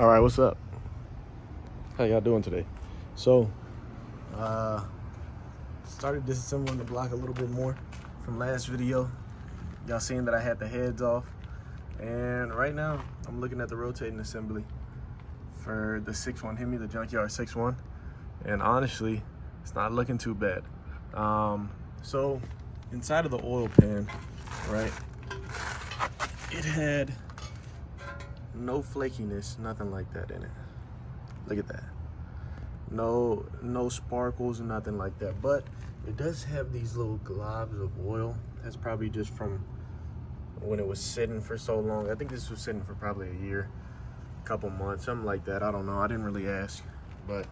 All right, what's up? How y'all doing today? So, started disassembling the block a little bit more from last video. Y'all seen that I had the heads off. And right now, I'm looking at the rotating assembly for the 6.1 Hemi, the Junkyard 6.1. And honestly, it's not looking too bad. So, inside of the oil pan, right, it had no flakiness, nothing like that in it. Look at that. No sparkles, nothing like that. But it does have these little globs of oil. That's probably just from when it was sitting for so long. I think this was sitting for probably a year, a couple months, something like that. I don't know. I didn't really ask. But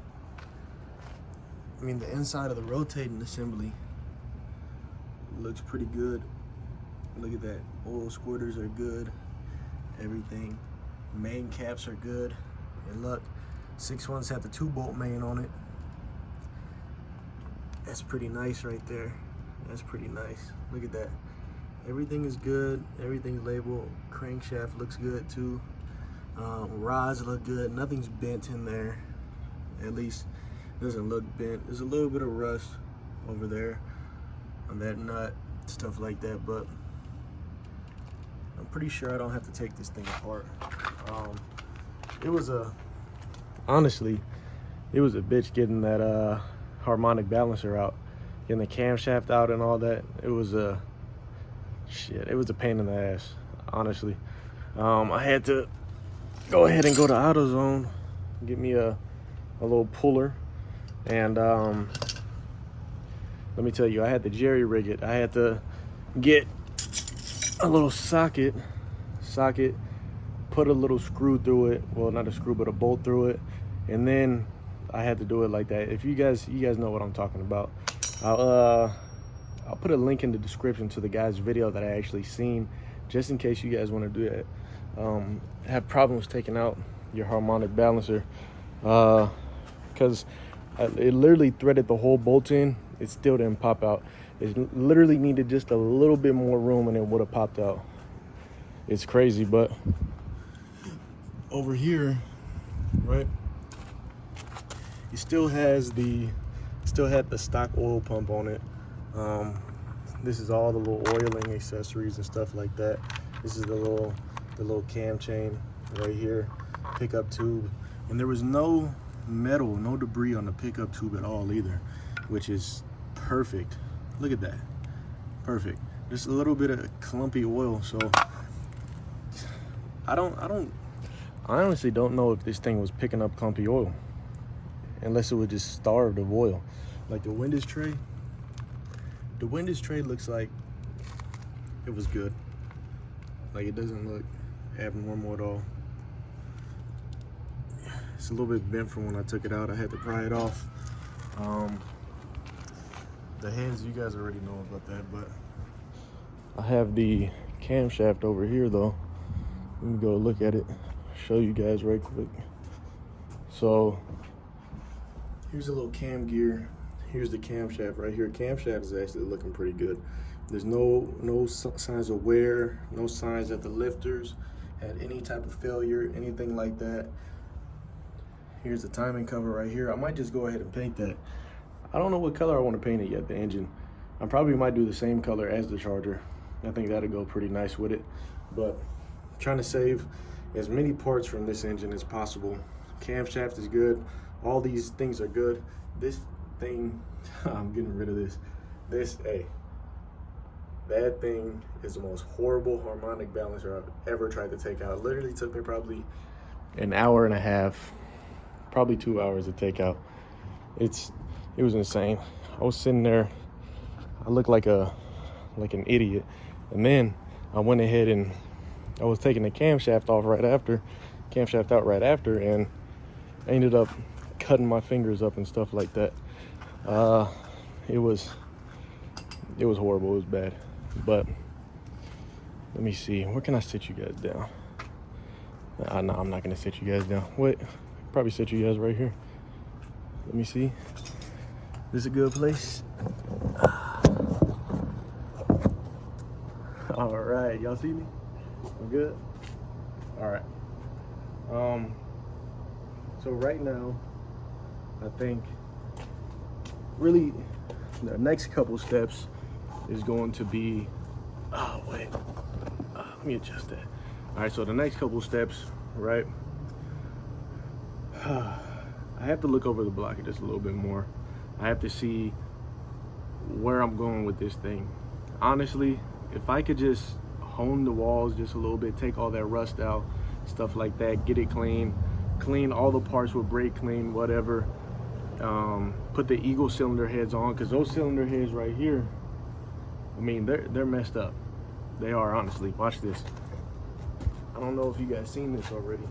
I mean, the inside of the rotating assembly looks pretty good. Look at that. Oil squirters are good. Everything. Main caps are good. And look, 6.1's have the 2-bolt main on it. That's pretty nice right there. That's pretty nice. Look at that. Everything is good. Everything's labeled. Crankshaft looks good too. Rods look good. Nothing's bent in there. At least it doesn't look bent. There's a little bit of rust over there on that nut, stuff like that, but I'm pretty sure I don't have to take this thing apart. Honestly, it was a bitch getting that harmonic balancer out, getting the camshaft out and all that. It was a pain in the ass, honestly. I had to go ahead and go to AutoZone, get me a little puller, and let me tell you, I had to jerry rig it. I had to get a little socket, put a little screw through it. Well, not a screw, but a bolt through it. And then I had to do it like that. If you guys know what I'm talking about. I'll put a link in the description to the guy's video that I actually seen, just in case you guys want to do that. Have problems taking out your harmonic balancer, because it literally threaded the whole bolt in. It still didn't pop out. It literally needed just a little bit more room and it would have popped out. It's crazy. But over here, right, it still had the stock oil pump on it. This is all the little oiling accessories and stuff like that. This is the little cam chain right here, pickup tube, and there was no metal, no debris on the pickup tube at all either, which is perfect. Look at that, perfect. Just a little bit of clumpy oil. So I honestly don't know if this thing was picking up clumpy oil, unless it was just starved of oil. Like the windows tray looks like it was good. Like, it doesn't look abnormal at all. It's a little bit bent from when I took it out. I had to pry it off. The heads, you guys already know about that, but I have the camshaft over here though. Let me go look at it, show you guys right quick. So here's a little cam gear. Here's the camshaft right here. Camshaft is actually looking pretty good. There's no signs of wear, no signs that the lifters had any type of failure, anything like that. Here's the timing cover right here. I might just go ahead and paint that. I don't know what color I want to paint it yet, the engine. I probably might do the same color as the Charger. I think that'll go pretty nice with it. But I'm trying to save as many parts from this engine as possible. Camshaft is good. All these things are good. This thing, I'm getting rid of this. That thing is the most horrible harmonic balancer I've ever tried to take out. It literally took me probably an hour and a half, probably 2 hours to take out. It was insane. I was sitting there, I looked like an idiot. And then I went ahead and I was taking the camshaft out right after, and I ended up cutting my fingers up and stuff like that. It was horrible. It was bad. But let me see, where can I sit you guys down? No, I'm not gonna sit you guys down. Wait, probably sit you guys right here. Let me see. This is a good place. All right, y'all see me? I'm good. All right. So right now, I think really the next couple steps is going to be, oh wait, let me adjust that. All right, so the next couple steps, right? I have to look over the block just a little bit more. I have to see where I'm going with this thing. Honestly, if I could just hone the walls just a little bit, take all that rust out, stuff like that, get it clean all the parts with brake clean, whatever. Put the Eagle cylinder heads on, because those cylinder heads right here, I mean, they're messed up. They are, honestly. Watch this. I don't know if you guys seen this already.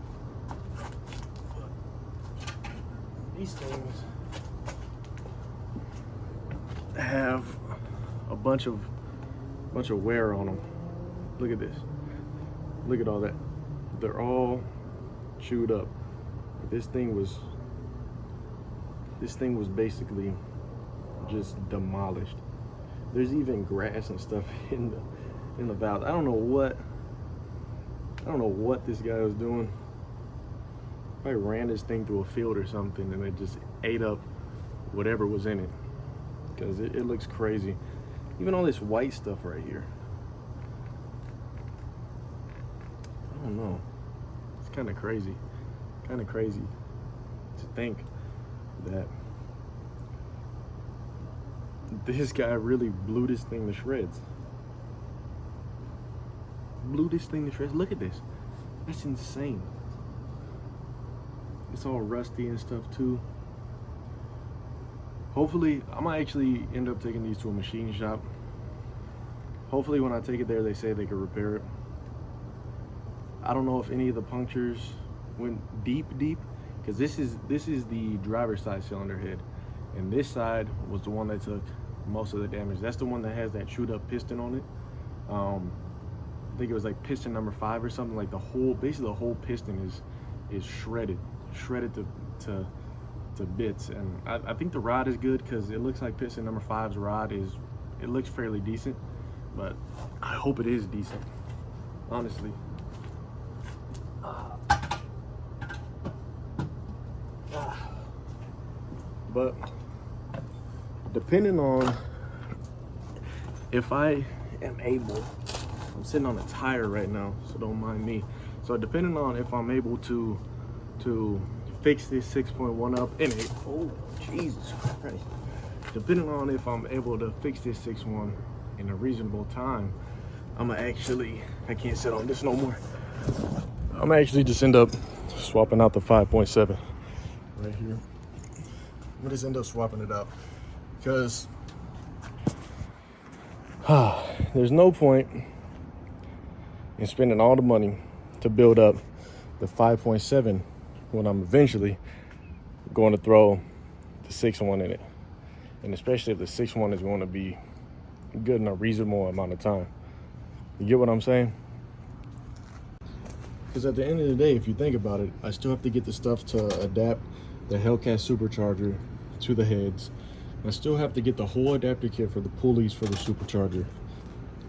These things have a bunch of wear on them. Look at this. Look at all that. They're all chewed up. This thing was basically just demolished. There's even grass and stuff in the valves. I don't know what this guy was doing. Probably ran this thing through a field or something, and it just ate up whatever was in it, because it looks crazy. Even all this white stuff right here, I don't know, it's kind of crazy to think that this guy really blew this thing to shreds. Look at this. That's insane. It's all rusty and stuff too. Hopefully, I might actually end up taking these to a machine shop. Hopefully when I take it there, they say they can repair it. I don't know if any of the punctures went deep, because this is the driver's side cylinder head, and this side was the one that took most of the damage. That's the one that has that chewed up piston on it. I think it was like piston number 5 or something. Like basically the whole piston is shredded to bits. And I think the rod is good, because it looks like piston number 5's rod it looks fairly decent, but I hope it is decent, honestly. But depending on if I am able, I'm sitting on a tire right now, so don't mind me. So depending on if I'm able to fix this 6.1 up in it, oh Jesus Christ. Depending on if I'm able to fix this 6.1 in a reasonable time, I can't sit on this no more. I'm actually just end up swapping out the 5.7 right here. I'm gonna just end up swapping it out, because there's no point in spending all the money to build up the 5.7 when I'm eventually going to throw the 6.1 in it, and especially if the 6.1 is going to be good in a reasonable amount of time. You get what I'm saying? Because at the end of the day, if you think about it, I still have to get the stuff to adapt the Hellcat supercharger to the heads. I still have to get the whole adapter kit for the pulleys for the supercharger.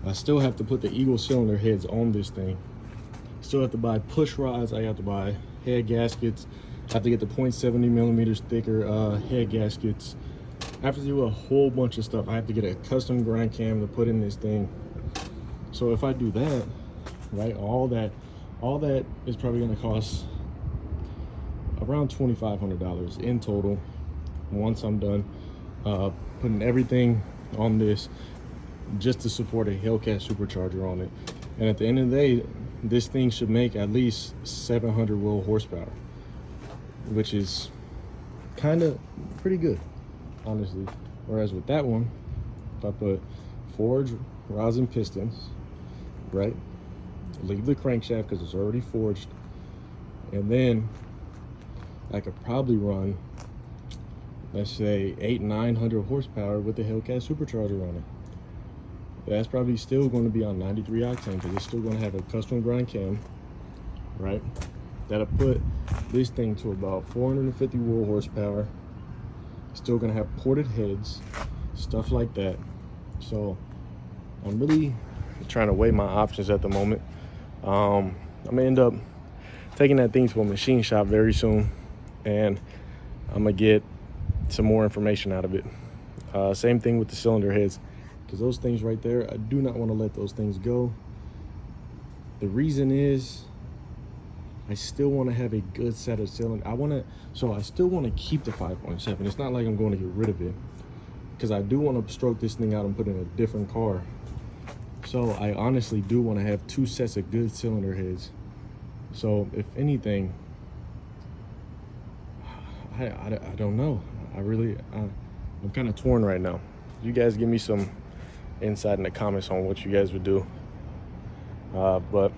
I still have to put the Eagle cylinder heads on this thing. Still have to buy push rods. I have to buy head gaskets. I have to get the 0.70 millimeters thicker head gaskets. I have to do a whole bunch of stuff. I have to get a custom grind cam to put in this thing. So if I do that, right, all that is probably going to cost around $2,500 in total once I'm done putting everything on this, just to support a Hellcat supercharger on it. And at the end of the day, this thing should make at least 700 wheel horsepower, which is kind of pretty good, honestly. Whereas with that one, if I put forged rods and pistons, right, leave the crankshaft because it's already forged, and then I could probably run, let's say 800-900 horsepower with the Hellcat supercharger on it. That's probably still going to be on 93 octane, because it's still going to have a custom grind cam, right? That'll put this thing to about 450 wheel horsepower. Still going to have ported heads, stuff like that. So I'm really trying to weigh my options at the moment. I'm gonna end up taking that thing to a machine shop very soon, and I'm gonna get some more information out of it. Same thing with the cylinder heads, because those things right there, I do not want to let those things go. The reason is I still want to have a good set of cylinders. I still want to keep the 5.7. It's not like I'm going to get rid of it, because I do want to stroke this thing out and put it in a different car. So I honestly do want to have 2 sets of good cylinder heads. So if anything, I don't know. I'm kind of torn right now. You guys give me some insight in the comments on what you guys would do. But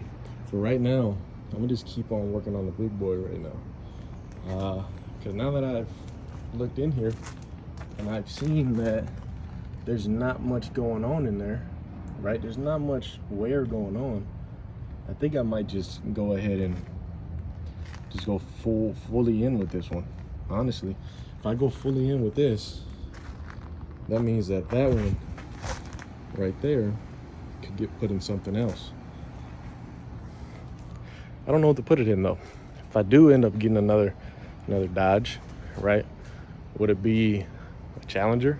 for right now, I'm gonna just keep on working on the big boy right now. Because now that I've looked in here and I've seen that there's not much going on in there, right? There's not much wear going on. I think I might just go ahead and just go fully in with this one. Honestly, if I go fully in with this, that means that one right there could get put in something else. I don't know what to put it in though. If I do end up getting another Dodge, right? Would it be a Challenger?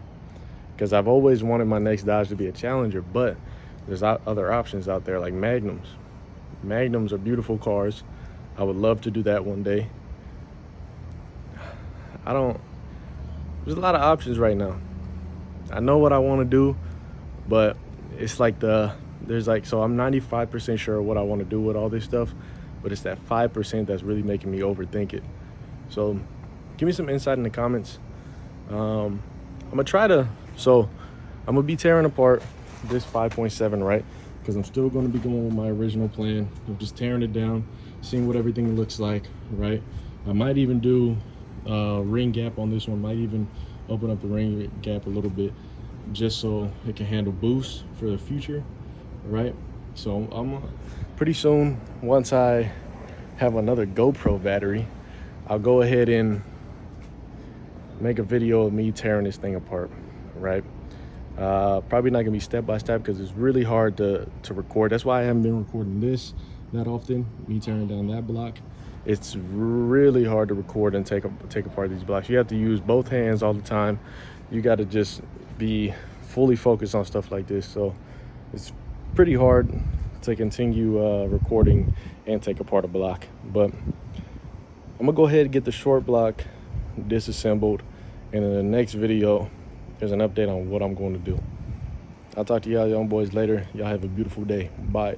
Because I've always wanted my next Dodge to be a Challenger, but there's other options out there like Magnums. Magnums are beautiful cars. I would love to do that one day. There's a lot of options right now. I know what I want to do, but it's like so I'm 95% sure what I want to do with all this stuff, but it's that 5% that's really making me overthink it. So give me some insight in the comments. I'm gonna be tearing apart this 5.7, right? Because I'm still going to be going with my original plan of just tearing it down, seeing what everything looks like, right? I might even do ring gap on this one, might even open up the ring gap a little bit just so it can handle boost for the future, right? So I'm pretty soon, once I have another GoPro battery, I'll go ahead and make a video of me tearing this thing apart, right? Probably not gonna be step by step because it's really hard to record. That's why I haven't been recording this that often, me tearing down that block. It's really hard to record and take apart these blocks. You have to use both hands all the time. You got to just be fully focused on stuff like this. So it's pretty hard to continue recording and take apart a block. But I'm gonna go ahead and get the short block disassembled, and in the next video there's an update on what I'm going to do. I'll talk to y'all young boys later. Y'all have a beautiful day. Bye.